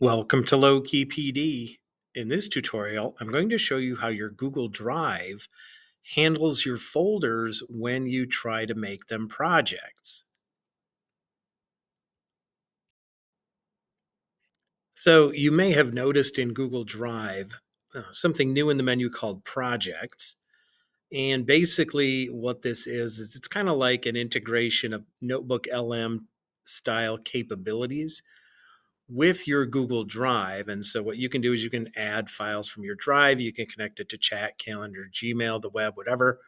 Welcome to LowKeyPD. In this tutorial, I'm going to show you how your Google Drive handles your folders when you try to make them projects. So you may have noticed in Google Drive something new in the menu called Projects. And basically what this is it's kind of like an integration of NotebookLM style capabilities with your Google Drive. And so what you can do is you can add files from your drive. You can connect it to chat, calendar, Gmail, the web, whatever.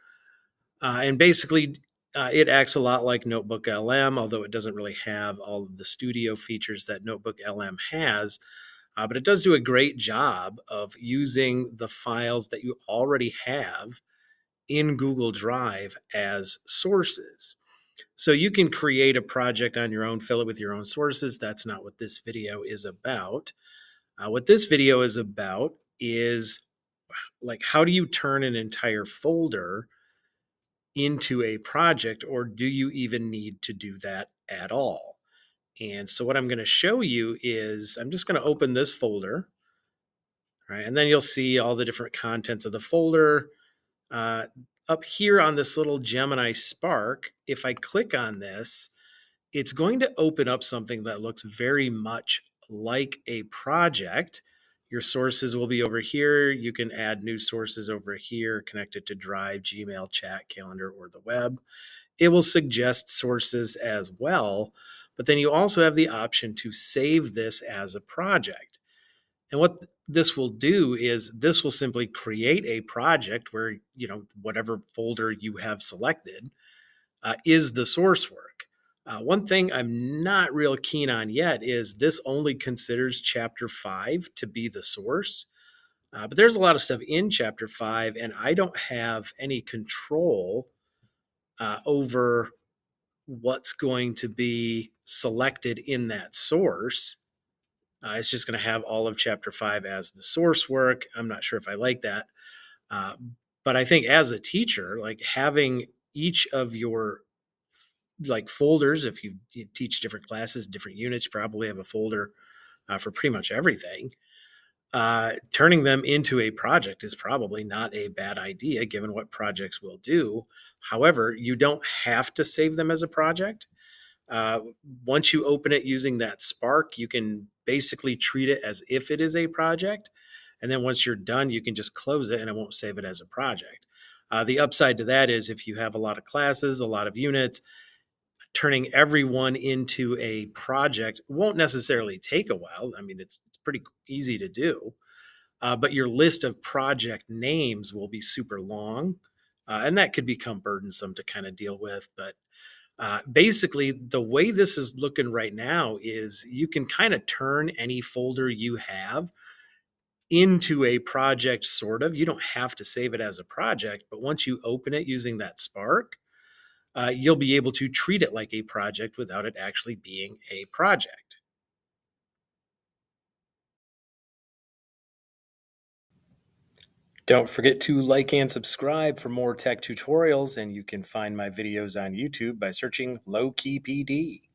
And basically, it acts a lot like NotebookLM, although it doesn't really have all of the studio features that NotebookLM has. But it does do a great job of using the files that you already have in Google Drive as sources. So you can create a project on your own, fill it with your own sources. That's not what this video is about. What this video is about is like, how do you turn an entire folder into a project, or do you even need to do that at all? And so, what I'm going to show you is I'm just going to open this folder, right? And then you'll see all the different contents of the folder. Uh, Up here on this little Gemini Spark, if I click on this, it's going to open up something that looks very much like a project. Your sources will be over here. You can add new sources over here, connected to Drive, Gmail, chat, calendar, or the web. It will suggest sources as well, but then you also have the option to save this as a project. And what this will do is this will simply create a project where, whatever folder you have selected is the source work. One thing I'm not real keen on yet is this only considers chapter 5 to be the source. But there's a lot of stuff in chapter 5, and I don't have any control over what's going to be selected in that source. It's just going to have all of chapter 5 as the source work. I'm not sure if I like that. Uh, but I think as a teacher, like having each of your like folders, if you teach different classes, different units, you probably have a folder for pretty much everything. Turning them into a project is probably not a bad idea given what projects will do. However, you don't have to save them as a project. Uh, Once you open it using that Spark, you can basically treat it as if it is a project. And then once you're done, you can just close it and it won't save it as a project. The upside to that is if you have a lot of classes, a lot of units, turning everyone into a project won't necessarily take a while. I mean, it's pretty easy to do, but your list of project names will be super long, and that could become burdensome to kind of deal with. But basically, the way this is looking right now is you can kind of turn any folder you have into a project, sort of. You don't have to save it as a project, but once you open it using that Spark, you'll be able to treat it like a project without it actually being a project. Don't forget to like and subscribe for more tech tutorials, and you can find my videos on YouTube by searching LowKeyPD.